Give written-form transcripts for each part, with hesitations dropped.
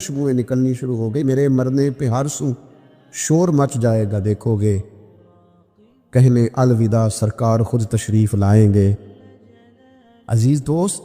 خوشبوئیں نکلنی شروع ہو گئی، میرے مرنے پہ ہر سو شور مچ جائے گا، دیکھو گے کہنے الوداع سرکار خود تشریف لائیں گے۔ عزیز دوست،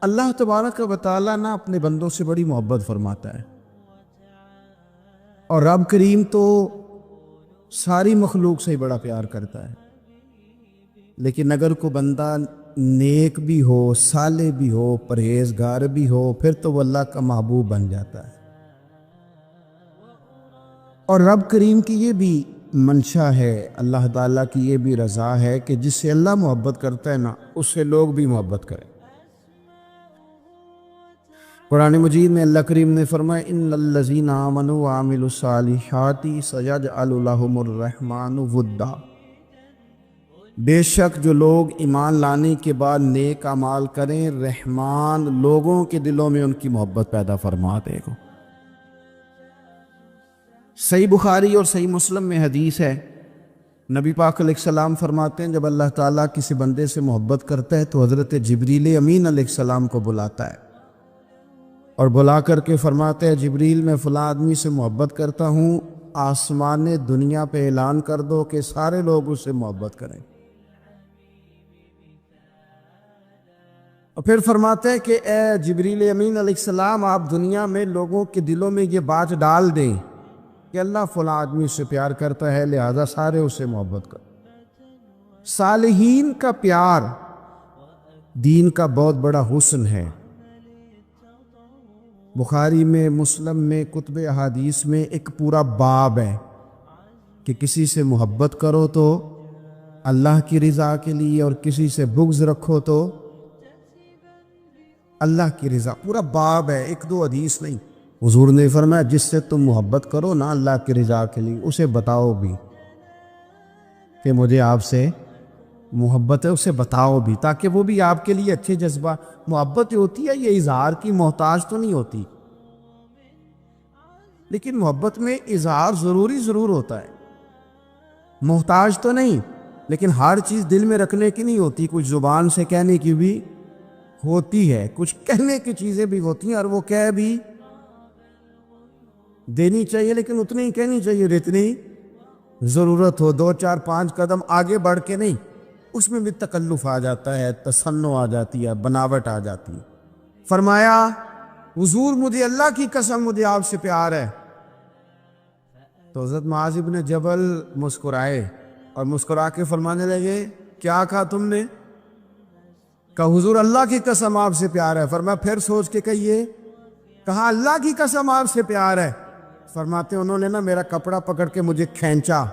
اللہ تبارک و تعالیٰ نا اپنے بندوں سے بڑی محبت فرماتا ہے، اور رب کریم تو ساری مخلوق سے ہی بڑا پیار کرتا ہے، لیکن اگر کوئی بندہ نیک بھی ہو، صالح بھی ہو، پرہیزگار بھی ہو، پھر تو وہ اللہ کا محبوب بن جاتا ہے۔ اور رب کریم کی یہ بھی منشا ہے، اللہ تعالیٰ کی یہ بھی رضا ہے کہ جس سے اللہ محبت کرتا ہے نا، اس سے لوگ بھی محبت کریں۔ قرآن مجید میں اللہ کریم نے فرمایا ان الذین آمنوا وعملوا الصالحات سیجعل لهم الرحمن ودا، بے شک جو لوگ ایمان لانے کے بعد نیک اعمال کریں، رحمان لوگوں کے دلوں میں ان کی محبت پیدا فرما دے گا۔ صحیح بخاری اور صحیح مسلم میں حدیث ہے، نبی پاک علیہ السلام فرماتے ہیں جب اللہ تعالیٰ کسی بندے سے محبت کرتا ہے تو حضرت جبریل امین علیہ السلام کو بلاتا ہے، اور بلا کر کے فرماتے ہیں جبریل میں فلاں آدمی سے محبت کرتا ہوں، آسمان دنیا پہ اعلان کر دو کہ سارے لوگ اس سے محبت کریں۔ اور پھر فرماتے ہیں کہ اے جبریل امین علیہ السلام، آپ دنیا میں لوگوں کے دلوں میں یہ بات ڈال دیں کہ اللہ فلاں آدمی سے پیار کرتا ہے، لہذا سارے اس سے محبت کریں۔ صالحین کا پیار دین کا بہت بڑا حسن ہے۔ بخاری میں، مسلم میں، کتب احادیث میں ایک پورا باب ہے کہ کسی سے محبت کرو تو اللہ کی رضا کے لیے، اور کسی سے بغض رکھو تو اللہ کی رضا۔ پورا باب ہے، ایک دو حدیث نہیں۔ حضور نے فرمایا جس سے تم محبت کرو نا اللہ کی رضا کے لیے، اسے بتاؤ بھی کہ مجھے آپ سے محبت ہے، اسے بتاؤ بھی، تاکہ وہ بھی آپ کے لیے اچھے جذبہ۔ محبت جو ہوتی ہے یہ اظہار کی محتاج تو نہیں ہوتی، لیکن محبت میں اظہار ضرور ہوتا ہے، محتاج تو نہیں، لیکن ہر چیز دل میں رکھنے کی نہیں ہوتی، کچھ زبان سے کہنے کی بھی ہوتی ہے، کچھ کہنے کی چیزیں بھی ہوتی ہیں، اور وہ کہہ بھی دینی چاہیے، لیکن اتنی ہی کہنی چاہیے جتنی ضرورت ہو، 2 4 5 قدم آگے بڑھ کے نہیں۔ اس میں بھی تکلف آ جاتا ہے، تصنع آ جاتی ہے، بناوٹ آ جاتی ہے۔ فرمایا حضور مجھے اللہ کی قسم مجھے آپ سے پیار ہے۔ تو حضرت معاذ بن جبل مسکرائے اور مسکرا کے فرمانے لگے کیا کہا تم نے؟ کہا حضور اللہ کی قسم آپ سے پیار ہے۔ فرمایا پھر سوچ کے کہیے۔ کہا اللہ کی قسم آپ سے پیار ہے۔ فرماتے انہوں نے نا میرا کپڑا پکڑ کے مجھے کھینچا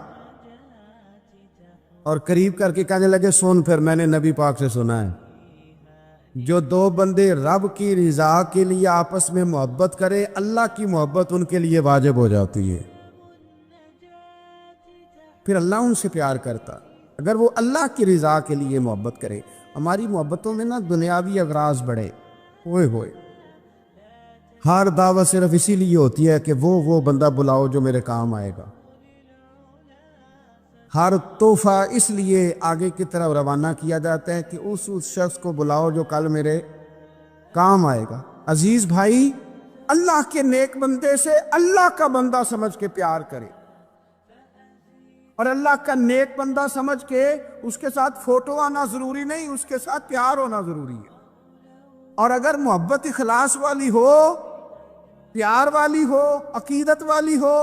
اور قریب کر کے کہنے لگے سن، پھر میں نے نبی پاک سے سنا ہے جو 2 بندے رب کی رضا کے لیے آپس میں محبت کرے، اللہ کی محبت ان کے لیے واجب ہو جاتی ہے، پھر اللہ ان سے پیار کرتا۔ اگر وہ اللہ کی رضا کے لیے محبت کرے۔ ہماری محبتوں میں نا دنیاوی اغراض بڑھے، ہوئے ہر دعوت صرف اسی لیے ہوتی ہے کہ وہ بندہ بلاؤ جو میرے کام آئے گا، ہر تحفہ اس لیے آگے کی طرف روانہ کیا جاتا ہے کہ اس شخص کو بلاؤ جو کل میرے کام آئے گا۔ عزیز بھائی، اللہ کے نیک بندے سے اللہ کا بندہ سمجھ کے پیار کرے، اور اللہ کا نیک بندہ سمجھ کے اس کے ساتھ فوٹو آنا ضروری نہیں، اس کے ساتھ پیار ہونا ضروری ہے۔ اور اگر محبت اخلاص والی ہو، پیار والی ہو، عقیدت والی ہو،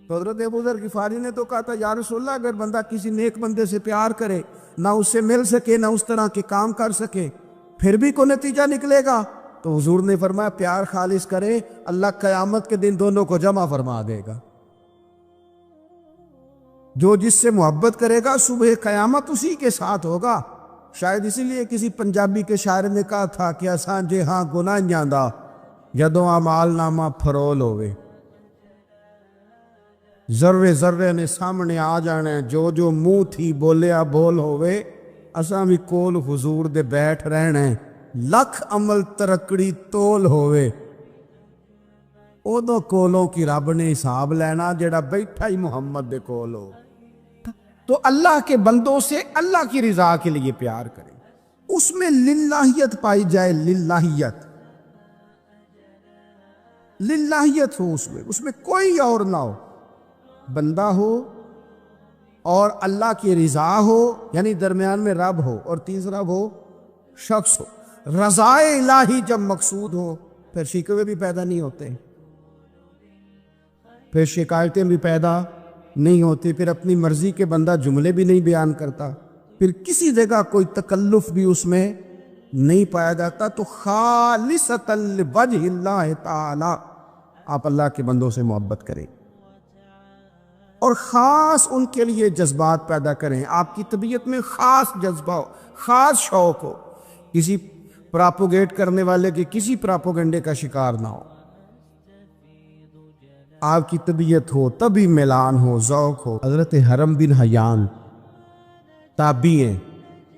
تو حضرت ابو ذر غفاری نے تو کہا تھا یا رسول اللہ اگر بندہ کسی نیک بندے سے پیار کرے، نہ اس سے مل سکے، نہ اس طرح کے کام کر سکے، پھر بھی کوئی نتیجہ نکلے گا؟ تو حضور نے فرمایا پیار خالص کرے، اللہ قیامت کے دن دونوں کو جمع فرما دے گا۔ جو جس سے محبت کرے گا صبح قیامت اسی کے ساتھ ہوگا۔ شاید اسی لیے کسی پنجابی کے شاعر نے کہا تھا کہ اسان جے ہاں گناہیاں دا جدوں اعمال نامہ فرول ہوئے، ذرے ذرے نے سامنے آ جانے، جو منہ تھی بولیا بول ہوئے، اساں بھی کول حضور دے بیٹھ رہنے، لکھ عمل ترکڑی تول ہوئے، ادو کولوں کی رب نے حساب لینا جڑا بیٹھا ہی محمد دے کول ہو۔ تو اللہ کے بندوں سے اللہ کی رضا کے لیے پیار کریں، اس میں للہیت پائی جائے، للہیت۔ للہیت ہو اس میں کوئی اور نہ ہو، بندہ ہو اور اللہ کی رضا ہو، یعنی درمیان میں رب ہو، اور تیسرا وہ شخص ہو۔ رضا الہی جب مقصود ہو پھر شکوے بھی پیدا نہیں ہوتے، پھر شکایتیں بھی پیدا نہیں ہوتی، پھر اپنی مرضی کے بندہ جملے بھی نہیں بیان کرتا، پھر کسی جگہ کوئی تکلف بھی اس میں نہیں پایا جاتا۔ تو خالصۃ لوجہ اللہ تعالی آپ اللہ کے بندوں سے محبت کریں اور خاص ان کے لیے جذبات پیدا کریں۔ آپ کی طبیعت میں خاص جذبہ ہو، خاص شوق ہو، کسی پراپوگیٹ کرنے والے کے کسی پراپوگنڈے کا شکار نہ ہو۔ آپ کی طبیعت ہو، تبھی میلان ہو، ذوق ہو۔ حضرت حرم بن حیان تابعی ہیں،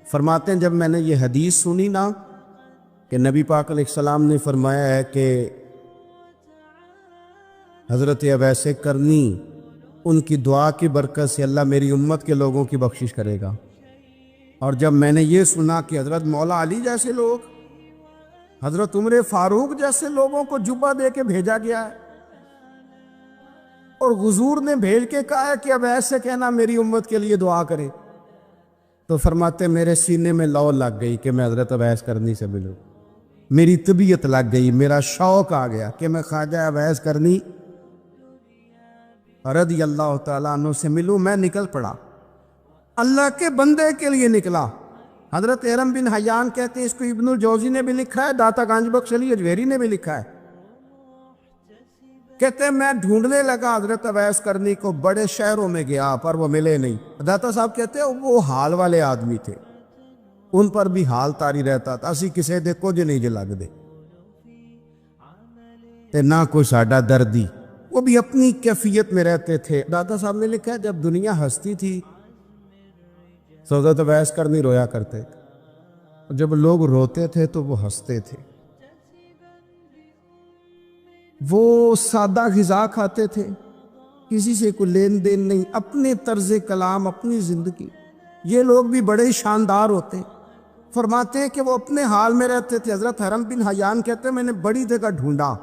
فرماتے ہیں جب میں نے یہ حدیث سنی نا کہ نبی پاک علیہ السلام نے فرمایا ہے کہ حضرت اویس کرنی ان کی دعا کی برکت سے اللہ میری امت کے لوگوں کی بخشش کرے گا، اور جب میں نے یہ سنا کہ حضرت مولا علی جیسے لوگ، حضرت عمر فاروق جیسے لوگوں کو جبہ دے کے بھیجا گیا ہے، اور حضور نے بھیج کے کہا ہے کہ اب ایسے کہنا میری امت کے لیے دعا کرے، تو فرماتے میرے سینے میں لو لگ گئی کہ میں حضرت اویس کرنی سے ملوں، میری طبیعت لگ گئی، میرا شوق آ گیا کہ میں خواجہ اویس کرنی رضی اللہ تعالیٰ عنہ سے ملوں۔ میں نکل پڑا، اللہ کے بندے کے لیے نکلا۔ حضرت حرم بن حیان کہتے ہیں، اس کو ابن الجوزی نے بھی لکھا ہے، داتا گنج بخش علی اجویری نے بھی لکھا ہے، کہتے ہیں میں ڈھونڈنے لگا حضرت اویس کرنی کو، بڑے شہروں میں گیا پر وہ ملے نہیں۔ داتا صاحب کہتے ہیں وہ حال والے آدمی تھے، ان پر بھی حال تاری رہتا تھا، اسی کسے دے کچھ نہیں جے لگ دے تے نہ کوئی ساڈا دردی، وہ بھی اپنی کیفیت میں رہتے تھے۔ داتا صاحب نے لکھا ہے جب دنیا ہستی تھی تو حضرت اویس کرنی رویا کرتے تھے، جب لوگ روتے تھے تو وہ ہنستے تھے، وہ سادہ غذا کھاتے تھے، کسی سے کوئی لین دین نہیں، اپنے طرز کلام، اپنی زندگی۔ یہ لوگ بھی بڑے شاندار ہوتے ہیں، فرماتے ہیں کہ وہ اپنے حال میں رہتے تھے۔ حضرت حرم بن حیان کہتے ہیں میں نے بڑی جگہ ڈھونڈا،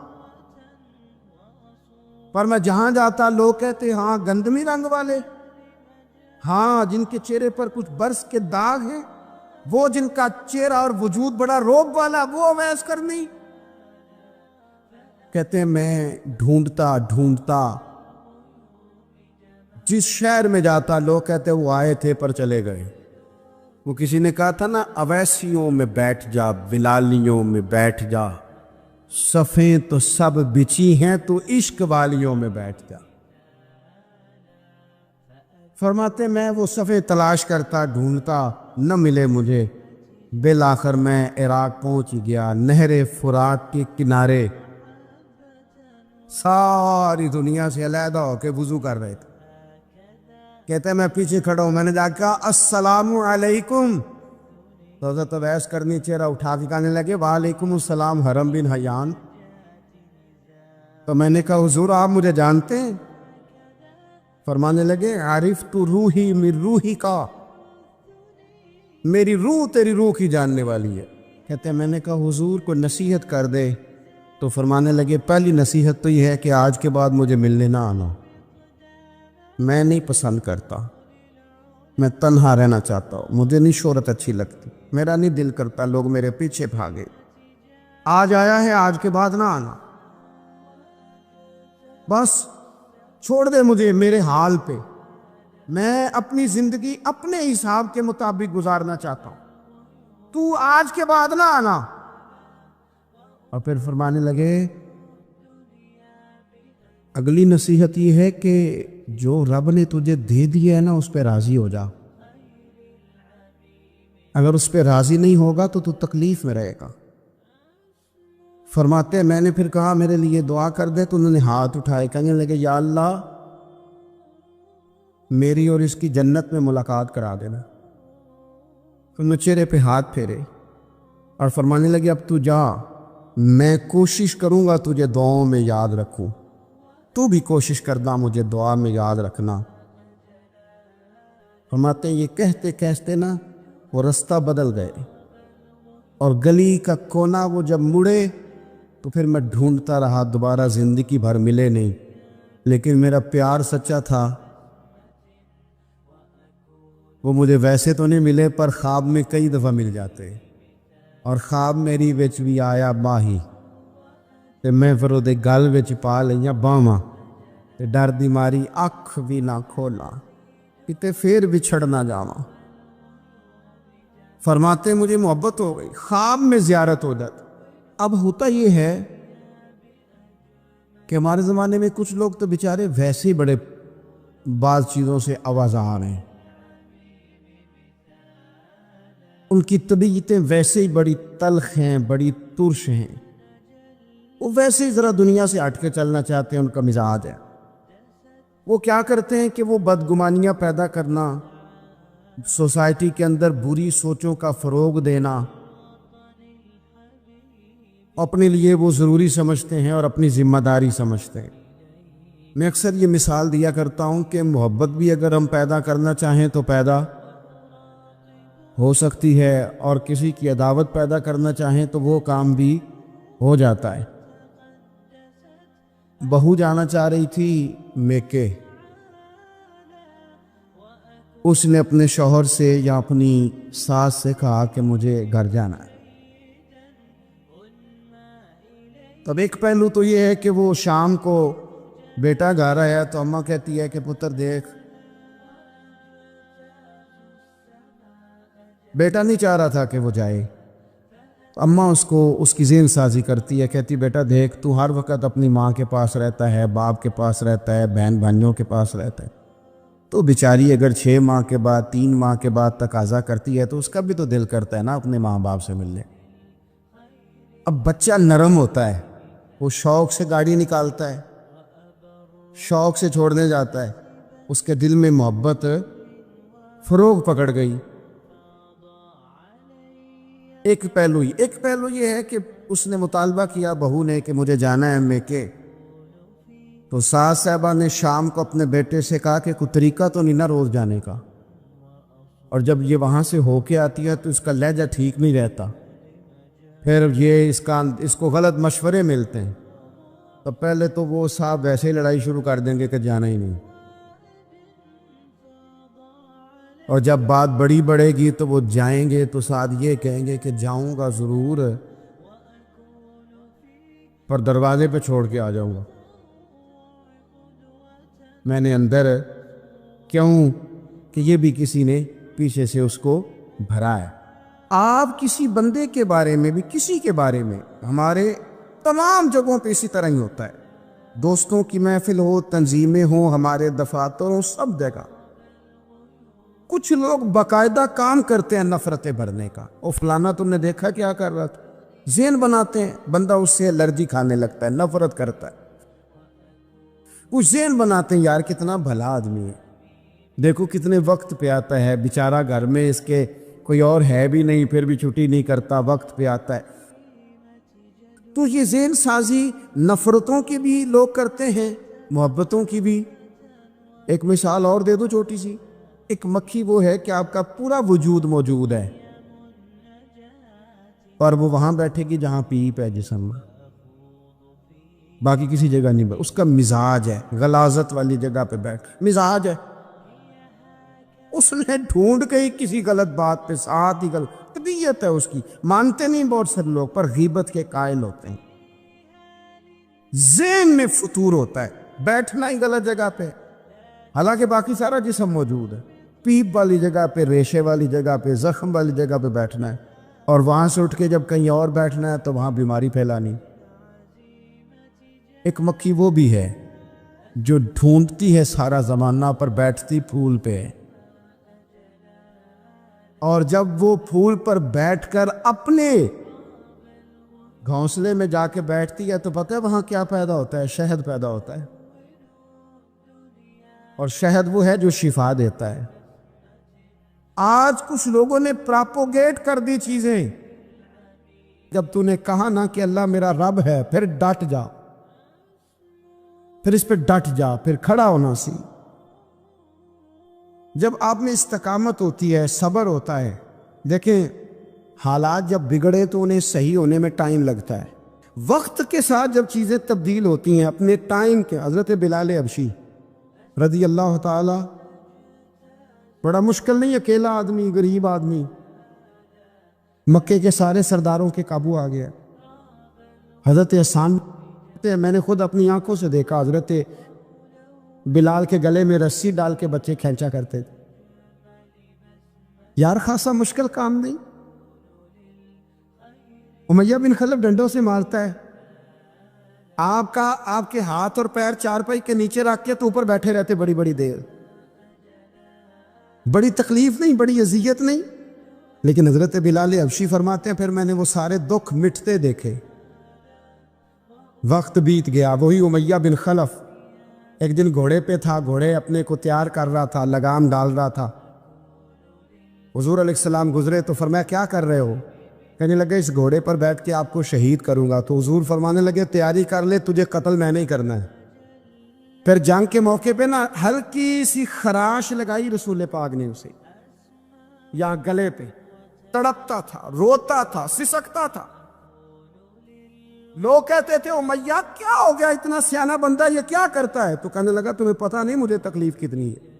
پر میں جہاں جاتا لوگ کہتے ہاں گندمی رنگ والے، ہاں جن کے چہرے پر کچھ برس کے داغ ہیں، وہ جن کا چہرہ اور وجود بڑا روب والا، وہ اویس کرنی۔ کہتے ہیں میں ڈھونڈتا ڈھونڈتا جس شہر میں جاتا لوگ کہتے وہ آئے تھے پر چلے گئے۔ وہ کسی نے کہا تھا نا اویسیوں میں بیٹھ جا، بلالیوں میں بیٹھ جا، صفیں تو سب بچی ہیں تو عشق والیوں میں بیٹھ جا۔ فرماتے میں وہ صفیں تلاش کرتا ڈھونڈتا، نہ ملے مجھے، بالآخر میں عراق پہنچ گیا، نہر فرات کے کنارے ساری دنیا سے علیحدہ ہو کے وضو کر رہے تھے۔ کہتے ہیں میں پیچھے کھڑا ہوں، میں نے جا کہا السلام علیکم، تو حضرت اویس کرنی چہرہ اٹھا کے کہنے لگے وعلیکم السلام حرم بن حیان۔ تو میں نے کہا حضور آپ مجھے جانتے ہیں؟ فرمانے لگے عرفت روحی من روحی کا، میری روح تیری روح کی جاننے والی ہے۔ کہتے ہیں میں نے کہا حضور کو نصیحت کر دے، تو فرمانے لگے پہلی نصیحت تو یہ ہے کہ آج کے بعد مجھے ملنے نہ آنا، میں نہیں پسند کرتا، میں تنہا رہنا چاہتا ہوں، مجھے نہیں شہرت اچھی لگتی، میرا نہیں دل کرتا لوگ میرے پیچھے بھاگے، آج آیا ہے آج کے بعد نہ آنا، بس چھوڑ دے مجھے میرے حال پہ، میں اپنی زندگی اپنے حساب کے مطابق گزارنا چاہتا ہوں، تو آج کے بعد نہ آنا۔ اور پھر فرمانے لگے اگلی نصیحت یہ ہے کہ جو رب نے تجھے دے دیا ہے نا اس پہ راضی ہو جا، اگر اس پہ راضی نہیں ہوگا تو تکلیف میں رہے گا۔ فرماتے ہیں میں نے پھر کہا میرے لیے دعا کر دے، تو انہوں نے ہاتھ اٹھائے، کہنے لگے یا اللہ میری اور اس کی جنت میں ملاقات کرا دینا۔ انہوں نے چہرے پہ ہاتھ پھیرے اور فرمانے لگے اب تو جا، میں کوشش کروں گا تجھے دعاؤں میں یاد رکھوں، تو بھی کوشش کرنا مجھے دعا میں یاد رکھنا۔ فرماتے ہیں یہ کہتے کہتے نا وہ رستہ بدل گئے، اور گلی کا کونا وہ جب مڑے تو پھر میں ڈھونڈتا رہا، دوبارہ زندگی بھر ملے نہیں، لیکن میرا پیار سچا تھا۔ وہ مجھے ویسے تو نہیں ملے پر خواب میں کئی دفعہ مل جاتے، اور خواب میری وچ بھی آیا باہی تے میں پھر وہ گل وچ پا لئیاں باواں تے ڈر دی ماری اکھ بھی نہ کھولا کتے پھر بچھڑ نہ جاواں۔ فرماتے مجھے محبت ہو گئی، خواب میں زیارت ہو جاتی۔ اب ہوتا یہ ہے کہ ہمارے زمانے میں کچھ لوگ تو بیچارے ویسے ہی بڑے بعض چیزوں سے آوازار ہیں، ان کی طبیعتیں ویسے ہی بڑی تلخ ہیں، بڑی ترش ہیں، وہ ویسے ہی ذرا دنیا سے ہٹ کے چلنا چاہتے ہیں، ان کا مزاج ہے۔ وہ کیا کرتے ہیں کہ وہ بدگمانیاں پیدا کرنا، سوسائٹی کے اندر بری سوچوں کا فروغ دینا اپنے لیے وہ ضروری سمجھتے ہیں اور اپنی ذمہ داری سمجھتے ہیں۔ میں اکثر یہ مثال دیا کرتا ہوں کہ محبت بھی اگر ہم پیدا کرنا چاہیں تو پیدا ہو سکتی ہے، اور کسی کی عداوت پیدا کرنا چاہیں تو وہ کام بھی ہو جاتا ہے۔ بہو جانا چاہ رہی تھی میکے، اس نے اپنے شوہر سے یا اپنی ساس سے کہا کہ مجھے گھر جانا ہے۔ تب ایک پہلو تو یہ ہے کہ وہ شام کو بیٹا گھر آیا تو اماں کہتی ہے کہ پتر دیکھ، بیٹا نہیں چاہ رہا تھا کہ وہ جائے، اماں اس کو اس کی ذہن سازی کرتی ہے، کہتی بیٹا دیکھ تو ہر وقت اپنی ماں کے پاس رہتا ہے، باپ کے پاس رہتا ہے، بہن بھائیوں کے پاس رہتا ہے، تو بیچاری اگر 6 ماہ کے بعد 3 ماہ کے بعد تقاضا کرتی ہے تو اس کا بھی تو دل کرتا ہے نا اپنے ماں باپ سے ملنے۔ اب بچہ نرم ہوتا ہے، وہ شوق سے گاڑی نکالتا ہے، شوق سے چھوڑنے جاتا ہے، اس کے دل میں محبت فروغ پکڑ گئی۔ ایک پہلو یہ ہے کہ اس نے مطالبہ کیا بہو نے کہ مجھے جانا ہے میکے، تو ساس صاحبہ نے شام کو اپنے بیٹے سے کہا کہ کوئی طریقہ تو نہیں نا روز جانے کا، اور جب یہ وہاں سے ہو کے آتی ہے تو اس کا لہجہ ٹھیک نہیں رہتا، پھر یہ اس کو غلط مشورے ملتے ہیں، تو پہلے تو وہ صاحب ویسے ہی لڑائی شروع کر دیں گے کہ جانا ہی نہیں، اور جب بات بڑی بڑھے گی تو وہ جائیں گے تو ساتھ یہ کہیں گے کہ جاؤں گا ضرور پر دروازے پہ چھوڑ کے آ جاؤں گا، میں نے اندر کیوں کہ یہ بھی کسی نے پیچھے سے اس کو بھرا ہے۔ آپ کسی بندے کے بارے میں بھی، کسی کے بارے میں، ہمارے تمام جگہوں پہ اسی طرح ہی ہوتا ہے، دوستوں کی محفل ہو، تنظیمیں ہوں، ہمارے دفاتر ہوں، سب جگہ کچھ لوگ باقاعدہ کام کرتے ہیں نفرتیں بھرنے کا۔ او فلانا تم نے دیکھا کیا کر رہا تھا، ذہن بناتے ہیں، بندہ اس سے الرجی کھانے لگتا ہے، نفرت کرتا ہے، کچھ ذہن بناتے ہیں یار کتنا بھلا آدمی ہے، دیکھو کتنے وقت پہ آتا ہے بیچارہ، گھر میں اس کے کوئی اور ہے بھی نہیں پھر بھی چھٹی نہیں کرتا، وقت پہ آتا ہے۔ تو یہ ذہن سازی نفرتوں کی بھی لوگ کرتے ہیں، محبتوں کی بھی۔ ایک مثال اور دے دو چھوٹی سی، ایک مکھی وہ ہے کہ آپ کا پورا وجود موجود ہے پر وہ وہاں بیٹھے گی جہاں پیپ ہے جسم میں، باقی کسی جگہ نہیں، اس کا مزاج ہے غلاظت والی جگہ پہ بیٹھ، مزاج ہے، اس نے ڈھونڈ گئی کسی غلط بات پہ، ساتھ ہی غلط طبیعت ہے اس کی، مانتے نہیں بہت سارے لوگ پر غیبت کے قائل ہوتے ہیں، ذہن میں فطور ہوتا ہے، بیٹھنا ہی غلط جگہ پہ، حالانکہ باقی سارا جسم موجود ہے، پیپ والی جگہ پہ، ریشے والی جگہ پہ، زخم والی جگہ پہ بیٹھنا ہے، اور وہاں سے اٹھ کے جب کہیں اور بیٹھنا ہے تو وہاں بیماری پھیلانی۔ ایک مکھی وہ بھی ہے جو ڈھونڈتی ہے سارا زمانہ پر بیٹھتی پھول پہ، اور جب وہ پھول پر بیٹھ کر اپنے گھونسلے میں جا کے بیٹھتی ہے تو پتہ ہے وہاں کیا پیدا ہوتا ہے؟ شہد پیدا ہوتا ہے، اور شہد وہ ہے جو شفا دیتا ہے۔ آج کچھ لوگوں نے پراپوگیٹ کر دی چیزیں، جب تو نے کہا نا کہ اللہ میرا رب ہے، پھر ڈٹ جا، پھر اس پہ ڈٹ جا، پھر کھڑا ہونا سی۔ جب آپ میں استقامت ہوتی ہے، صبر ہوتا ہے، دیکھیں حالات جب بگڑے تو انہیں صحیح ہونے میں ٹائم لگتا ہے، وقت کے ساتھ جب چیزیں تبدیل ہوتی ہیں اپنے ٹائم کے، حضرت بلال حبشی رضی اللہ تعالی، بڑا مشکل نہیں، اکیلا آدمی، غریب آدمی، مکے کے سارے سرداروں کے قابو آ گیا۔ حضرت حسان، میں نے خود اپنی آنکھوں سے دیکھا، حضرت بلال کے گلے میں رسی ڈال کے بچے کھینچا کرتے تھے۔ یار خاصا مشکل کام نہیں۔ امیہ بن خلف ڈنڈوں سے مارتا ہے، آپ کے ہاتھ اور پیر چارپائی کے نیچے رکھ کے تو اوپر بیٹھے رہتے بڑی بڑی دیر، بڑی تکلیف نہیں، بڑی اذیت نہیں، لیکن حضرت بلال حبشی فرماتے ہیں پھر میں نے وہ سارے دکھ مٹتے دیکھے۔ وقت بیت گیا، وہی امیہ بن خلف ایک دن گھوڑے پہ تھا، گھوڑے اپنے کو تیار کر رہا تھا، لگام ڈال رہا تھا۔ حضور علیہ السلام گزرے تو فرمایا کیا کر رہے ہو؟ کہنے لگے اس گھوڑے پر بیٹھ کے آپ کو شہید کروں گا۔ تو حضور فرمانے لگے تیاری کر لے، تجھے قتل میں نہیں کرنا ہے۔ پھر جنگ کے موقع پہ نا ہلکی سی خراش لگائی رسول پاک نے اسے، یہاں گلے پہ، تڑپتا تھا، روتا تھا، سسکتا تھا۔ لوگ کہتے تھے امیہ کیا ہو گیا، اتنا سیانہ بندہ یہ کیا کرتا ہے؟ تو کہنے لگا تمہیں پتہ نہیں مجھے تکلیف کتنی ہے،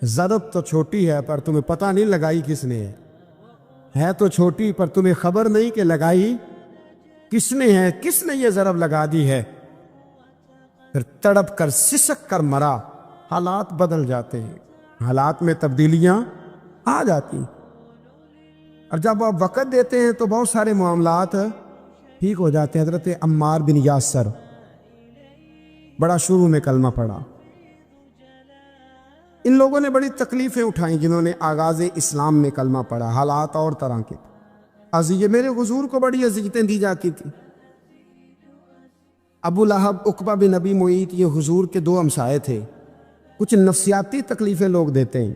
ضرب تو چھوٹی ہے پر تمہیں پتہ نہیں لگائی کس نے ہے تو چھوٹی پر تمہیں خبر نہیں کہ لگائی کس نے ہے، کس نے یہ ضرب لگا دی ہے۔ پھر تڑپ کر سسک کر مرا۔ حالات بدل جاتے ہیں، حالات میں تبدیلیاں آ جاتی ہیں، اور جب آپ وقت دیتے ہیں تو بہت سارے معاملات ٹھیک ہو جاتے ہیں۔ حضرت عمار بن یاسر بڑا شروع میں کلمہ پڑھا، ان لوگوں نے بڑی تکلیفیں اٹھائیں جنہوں نے آغاز اسلام میں کلمہ پڑھا، حالات اور طرح کے اذیت، میرے حضور کو بڑی اذیتیں دی جاتی تھی۔ ابو لہب، عقبہ بن ابی معیط، یہ حضور کے دو ہمسائے تھے۔ کچھ نفسیاتی تکلیفیں لوگ دیتے ہیں،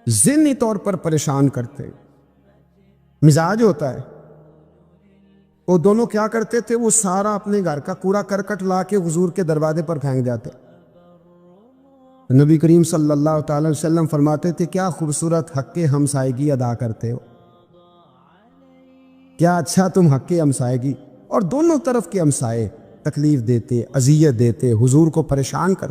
ذہنی طور پر پریشان کرتے ہیں، مزاج ہوتا ہے۔ وہ دونوں کیا کرتے تھے، وہ سارا اپنے گھر کا کوڑا کرکٹ لا کے حضور کے دروازے پر پھینک جاتے۔ نبی کریم صلی اللہ تعالی وسلم فرماتے تھے کیا خوبصورت حق ہمسائیگی ادا کرتے ہو، کیا اچھا تم حق ہمسائیگی، اور دونوں طرف کے ہمسائے تکلیف دیتے، اذیت دیتے، حضور کو پریشان کرتے۔